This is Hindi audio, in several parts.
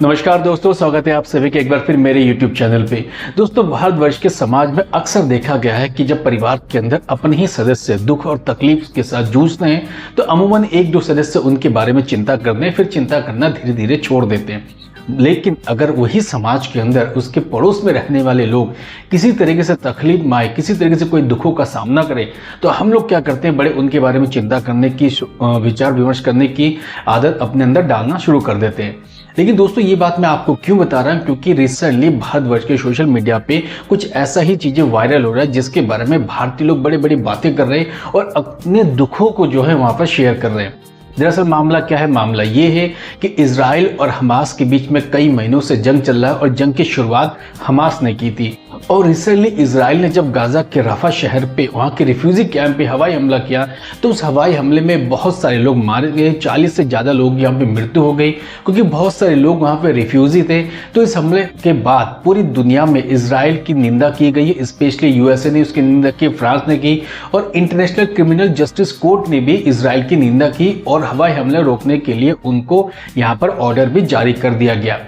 नमस्कार दोस्तों, स्वागत है आप सभी के एक बार फिर मेरे YouTube चैनल पे। दोस्तों, भारतवर्ष के समाज में अक्सर देखा गया है कि जब परिवार के अंदर अपने ही सदस्य दुख और तकलीफ के साथ जूझते हैं तो अमूमन एक दो सदस्य उनके बारे में चिंता करते हैं, फिर चिंता करना धीरे धीरे छोड़ देते हैं। लेकिन अगर वही समाज के अंदर उसके पड़ोस में रहने वाले लोग किसी तरीके से तकलीफ में आए, किसी तरीके से कोई दुखों का सामना करें, तो हम लोग क्या करते हैं, बड़े उनके बारे में चिंता करने की, विचार विमर्श करने की आदत अपने अंदर डालना शुरू कर देते हैं। लेकिन दोस्तों, ये बात मैं आपको क्यों बता रहा हूँ, क्योंकि रिसेंटली भारतवर्ष के सोशल मीडिया पे कुछ ऐसा ही चीजें वायरल हो रहा है जिसके बारे में भारतीय लोग बड़ी बड़ी बातें कर रहे हैं और अपने दुखों को जो है वहां पर शेयर कर रहे हैं। दरअसल मामला क्या है? मामला ये है कि इजराइल और हमास के बीच में कई महीनों से जंग चल रहा है और जंग की शुरुआत हमास ने की थी। और रिसेंटली इजराइल ने जब गाजा के रफा शहर पे, वहाँ के रिफ्यूजी कैंप पे हवाई हमला किया तो उस हवाई हमले में बहुत सारे लोग मारे गए, 40 से ज़्यादा लोग यहाँ पे मृत्यु हो गई, क्योंकि बहुत सारे लोग वहाँ पे रिफ्यूजी थे। तो इस हमले के बाद पूरी दुनिया में इजराइल की निंदा की गई है, स्पेशली यूएसए ने उसकी निंदा की, फ्रांस ने की और इंटरनेशनल क्रिमिनल जस्टिस कोर्ट ने भी इजराइल की निंदा की और हवाई हमले रोकने के लिए उनको यहाँ पर ऑर्डर भी जारी कर दिया गया।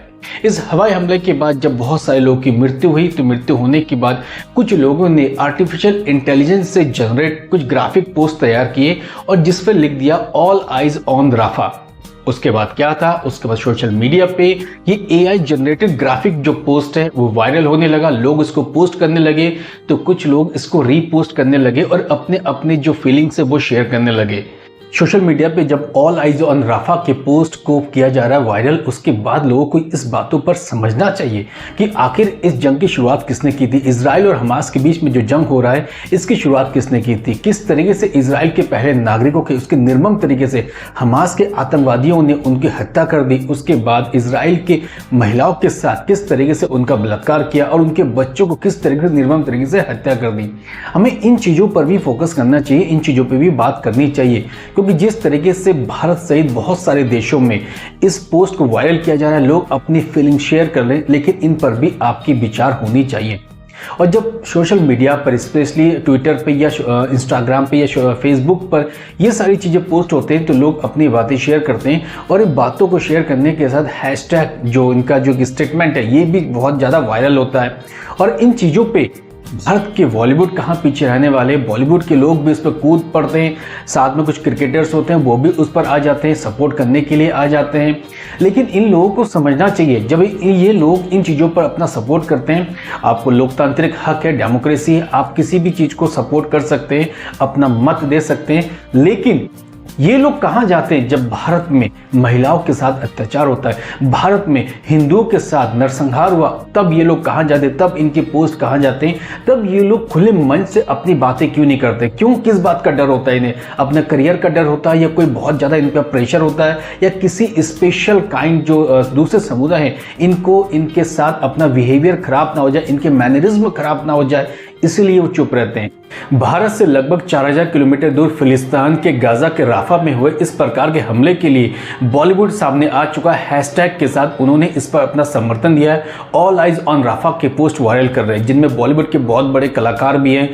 इस हवाई हमले के बाद जब बहुत सारे लोगों की मृत्यु हुई तो मृत्यु होने के बाद कुछ लोगों ने आर्टिफिशियल इंटेलिजेंस से जनरेट कुछ ग्राफिक पोस्ट तैयार किए और जिस पर लिख दिया ऑल आइज ऑन राफा। उसके बाद क्या था? उसके बाद सोशल मीडिया पे ये एआई जनरेटेड ग्राफिक जो पोस्ट है वो वायरल होने लगा, लोग इसको पोस्ट करने लगे, तो कुछ लोग इसको रीपोस्ट करने लगे और अपने अपने जो फीलिंग्स है वो शेयर करने लगे। सोशल मीडिया पे जब ऑल आइज ऑन राफा के पोस्ट को किया जा रहा है वायरल, उसके बाद लोगों को इस बातों पर समझना चाहिए कि आखिर इस जंग की शुरुआत किसने की थी। इजराइल और हमास के बीच में जो जंग हो रहा है इसकी शुरुआत किसने की थी, किस तरीके से इजराइल के पहले नागरिकों के उसके निर्मम तरीके से हमास के आतंकवादियों ने उनकी हत्या कर दी। उसके बाद इजराइल के महिलाओं के साथ किस तरीके से उनका बलात्कार किया और उनके बच्चों को किस तरीके से निर्मम तरीके से हत्या कर दी। हमें इन चीज़ों पर भी फोकस करना चाहिए, इन चीज़ों पर भी बात करनी चाहिए, क्योंकि जिस तरीके से भारत सहित बहुत सारे देशों में इस पोस्ट को वायरल किया जा रहा है, लोग अपनी फीलिंग शेयर कर रहे हैं, लेकिन इन पर भी आपकी विचार होनी चाहिए। और जब सोशल मीडिया पर, स्पेशली ट्विटर पे या इंस्टाग्राम पे या फेसबुक पर ये सारी चीज़ें पोस्ट होते हैं तो लोग अपनी बातें शेयर करते हैं और इन बातों को शेयर करने के साथ हैशटैग जो इनका जो स्टेटमेंट है ये भी बहुत ज़्यादा वायरल होता है। और इन चीज़ों पे भारत के बॉलीवुड कहाँ पीछे रहने वाले, बॉलीवुड के लोग भी इस पर कूद पड़ते हैं, साथ में कुछ क्रिकेटर्स होते हैं वो भी उस पर आ जाते हैं, सपोर्ट करने के लिए आ जाते हैं। लेकिन इन लोगों को समझना चाहिए, जब ये लोग इन चीज़ों पर अपना सपोर्ट करते हैं, आपको लोकतांत्रिक हक है, डेमोक्रेसी है, आप किसी भी चीज़ को सपोर्ट कर सकते हैं, अपना मत दे सकते हैं, लेकिन ये लोग कहाँ जाते हैं जब भारत में महिलाओं के साथ अत्याचार होता है, भारत में हिंदुओं के साथ नरसंहार हुआ, तब ये लोग कहाँ जाते हैं, तब इनके पोस्ट कहाँ जाते हैं, तब ये लोग खुले मन से अपनी बातें क्यों नहीं करते? क्यों? किस बात का डर होता है इन्हें? अपने करियर का डर होता है या कोई बहुत ज़्यादा इन पर प्रेशर होता है या किसी स्पेशल काइंड जो दूसरे समुदाय हैं इनको इनके साथ अपना बिहेवियर खराब ना हो जाए, इनके मैनरिज्म खराब ना हो जाए, इसलिए वो चुप रहते हैं। भारत से लगभग 4000 किलोमीटर दूर फिलिस्तीन के गाजा के राफा में हुए इस प्रकार के हमले के लिए बॉलीवुड सामने आ चुका है, हैशटैग के साथ उन्होंने इस पर अपना समर्थन दिया है। ऑल आइज ऑन राफा के पोस्ट वायरल कर रहे हैं जिनमें बॉलीवुड के बहुत बड़े कलाकार भी हैं।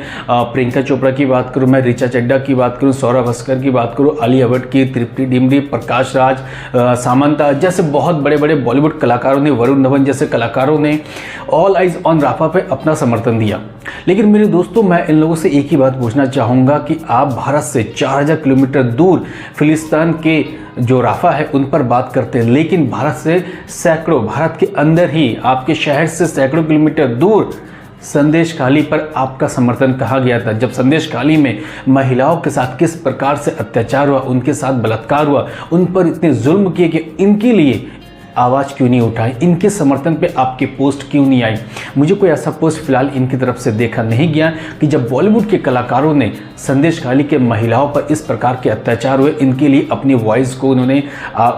प्रियंका चोपड़ा की बात करूं, मैं ऋचा चड्ढा की बात करूं, सौरभ भास्कर की बात करूं, आलिया भट्ट की, तृप्ति डिमरी, प्रकाश राज, सामंता जैसे बहुत बड़े बड़े बॉलीवुड कलाकारों ने, वरुण धवन जैसे कलाकारों ने ऑल आइज ऑन राफा पे अपना समर्थन दिया। लेकिन मेरे दोस्तों, मैं इन लोगों से एक ही बात पूछना चाहूँगा कि आप भारत से 4000 किलोमीटर दूर फिलिस्तीन के जो राफा है उन पर बात करते हैं, लेकिन भारत से सैकड़ों, भारत के अंदर ही आपके शहर से सैकड़ों किलोमीटर दूर संदेशखाली पर आपका समर्थन कहा गया था, जब संदेशखाली में महिलाओं के साथ किस प्रकार से अत्याचार हुआ, उनके साथ बलात्कार हुआ, उन पर इतने जुल्म किए कि इनके लिए आवाज़ क्यों नहीं उठाई, इनके समर्थन पे आपकी पोस्ट क्यों नहीं आई? मुझे कोई ऐसा पोस्ट फिलहाल इनकी तरफ से देखा नहीं गया कि जब बॉलीवुड के कलाकारों ने संदेशखाली के महिलाओं पर इस प्रकार के अत्याचार हुए इनके लिए अपनी वॉइस को उन्होंने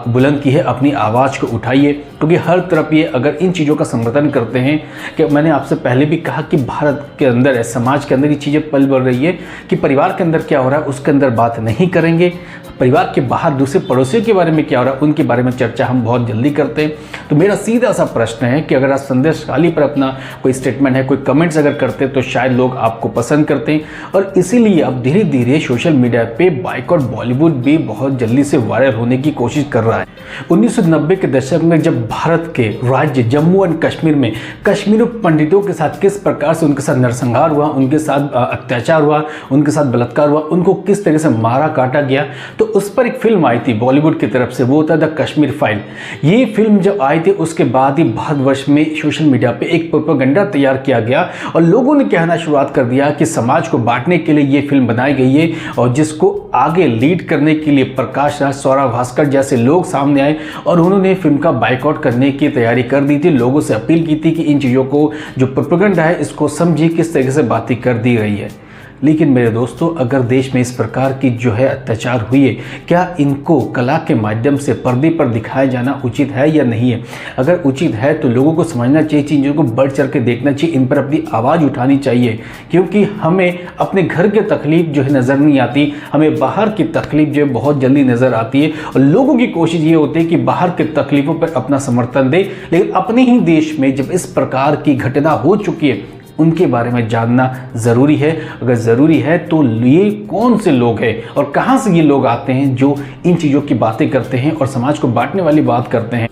बुलंद की है, अपनी आवाज़ को उठाई है, क्योंकि हर तरफ ये अगर इन चीज़ों का समर्थन करते हैं कि मैंने आपसे पहले भी कहा कि भारत के अंदर है, समाज के अंदर ये चीज़ें पल बढ़ रही है कि परिवार के अंदर क्या हो रहा है उसके अंदर बात नहीं करेंगे, परिवार के बाहर दूसरे पड़ोसियों के बारे में क्या हो रहा है उनके बारे में चर्चा हम बहुत जल्दी करते हैं। तो मेरा सीधा सा प्रश्न है कि अगर आप संदेश खाली पर अपना कोई स्टेटमेंट है, कोई कमेंट्स अगर करते तो शायद लोग आपको पसंद करते हैं। और इसीलिए अब धीरे धीरे सोशल मीडिया पे बॉयकॉट बॉलीवुड भी बहुत जल्दी से वायरल होने की कोशिश कर रहा है। 1990 के दशक में जब भारत के राज्य जम्मू एंड कश्मीर में कश्मीरी पंडितों के साथ किस प्रकार से उनके साथ नरसंहार हुआ, उनके साथ अत्याचार हुआ, उनके साथ बलात्कार हुआ, उनको किस तरह से मारा काटा गया, तो उस पर एक फिल्म आई थी बॉलीवुड की तरफ से, वो था द कश्मीर फाइल। ये फिल्म जब आई थी उसके बाद ही भारतवर्ष में सोशल मीडिया पे एक प्रोपेगेंडा तैयार किया गया और लोगों ने कहना शुरुआत कर दिया कि समाज को बांटने के लिए ये फिल्म बनाई गई है और जिसको आगे लीड करने के लिए प्रकाश राज, सौरभ भास्कर जैसे लोग सामने आए और उन्होंने फिल्म का बाइकआउट करने की तैयारी कर दी थी। लोगों से अपील की थी कि इन चीज़ों को जो प्रोपेगेंडा है इसको समझिए किस तरीके से बातें कर दी गई है। लेकिन मेरे दोस्तों, अगर देश में इस प्रकार की जो है अत्याचार हुई है, क्या इनको कला के माध्यम से पर्दे पर दिखाया जाना उचित है या नहीं है? अगर उचित है तो लोगों को समझना चाहिए, चीज़ों को बढ़ चढ़ के देखना चाहिए, इन पर अपनी आवाज़ उठानी चाहिए, क्योंकि हमें अपने घर के तकलीफ जो है नज़र नहीं आती, हमें बाहर की तकलीफ जो है बहुत जल्दी नज़र आती है। और लोगों की कोशिश ये होती है कि बाहर के तकलीफ़ों पर अपना समर्थन दे, लेकिन अपने ही देश में जब इस प्रकार की घटना हो चुकी है उनके बारे में जानना ज़रूरी है। अगर ज़रूरी है तो ये कौन से लोग हैं और कहाँ से ये लोग आते हैं जो इन चीज़ों की बातें करते हैं और समाज को बांटने वाली बात करते हैं।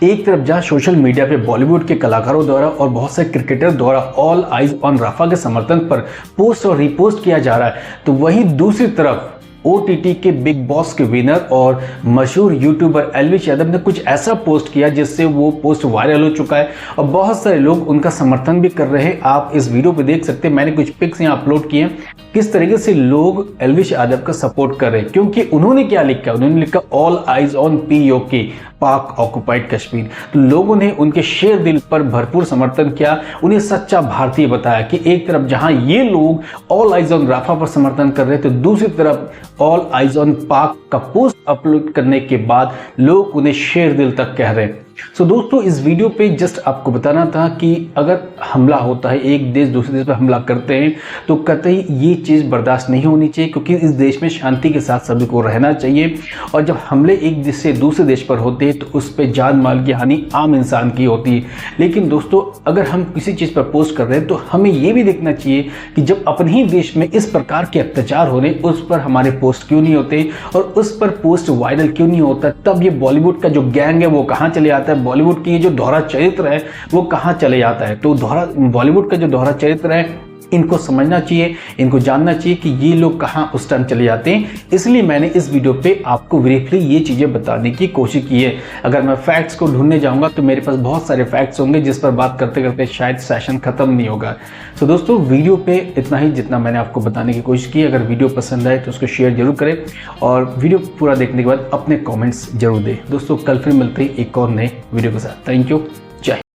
एक तरफ जहाँ सोशल मीडिया पे बॉलीवुड के कलाकारों द्वारा और बहुत से क्रिकेटर द्वारा ऑल आइज ऑन राफा के समर्थन पर पोस्ट और रिपोस्ट किया जा रहा है, तो वहीं दूसरी तरफ OTT के बिग बॉस के विनर और मशहूर यूट्यूबर एल्विश यादव ने कुछ ऐसा पोस्ट किया जिससे वो पोस्ट वायरल हो चुका है और बहुत सारे लोग उनका समर्थन भी कर रहे हैं। आप इस वीडियो पे देख सकते हैं, मैंने कुछ पिक्स यहाँ अपलोड किए हैं किस तरीके से लोग एल्विश यादव का सपोर्ट कर रहे हैं, क्योंकि उन्होंने क्या लिखा, उन्होंने लिखा ऑल आइज ऑन POK, पाक ऑक्युपाइड कश्मीर। तो लोगों ने उनके शेर दिल पर भरपूर समर्थन किया, उन्हें सच्चा भारतीय बताया कि एक तरफ जहां ये लोग ऑल आइज ऑन राफा पर समर्थन कर रहे थे, तो दूसरी तरफ ऑल आइज ऑन पाक का पोस्ट अपलोड करने के बाद लोग उन्हें शेर दिल तक कह रहे हैं। सो दोस्तों, इस वीडियो पे जस्ट आपको बताना था कि अगर हमला होता है, एक देश दूसरे देश पर हमला करते हैं, तो कतई ये चीज़ बर्दाश्त नहीं होनी चाहिए, क्योंकि इस देश में शांति के साथ सभी को रहना चाहिए। और जब हमले एक देश से दूसरे देश पर होते हैं तो उस पर जान माल की हानि आम इंसान की होती है। लेकिन दोस्तों, अगर हम किसी चीज़ पर पोस्ट कर रहे हैं तो हमें ये भी देखना चाहिए कि जब अपने ही देश में इस प्रकार के अत्याचार हो रहे, उस पर हमारे पोस्ट क्यों नहीं होते और उस पर पोस्ट वायरल क्यों नहीं होता। तब ये बॉलीवुड का जो गैंग है वो कहाँ चले जाता है, बॉलीवुड की जो दोहरा चरित्र है वो कहाँ चले जाता है। तो बॉलीवुड का जो दोहरा चरित्र है इनको समझना चाहिए, इनको जानना चाहिए कि ये लोग कहाँ उस टाइम चले जाते हैं। इसलिए मैंने इस वीडियो पे आपको ब्रीफली ये चीज़ें बताने की कोशिश की है। अगर मैं फैक्ट्स को ढूंढने जाऊंगा तो मेरे पास बहुत सारे फैक्ट्स होंगे जिस पर बात करते करते शायद सेशन खत्म नहीं होगा। तो दोस्तों, वीडियो पे इतना ही जितना मैंने आपको बताने की कोशिश की। अगर वीडियो पसंद आए तो उसको शेयर जरूर करें और वीडियो पूरा देखने के बाद अपने कॉमेंट्स जरूर दें। दोस्तों, कल फिर मिलते हैं एक और नए वीडियो के साथ। Thank you.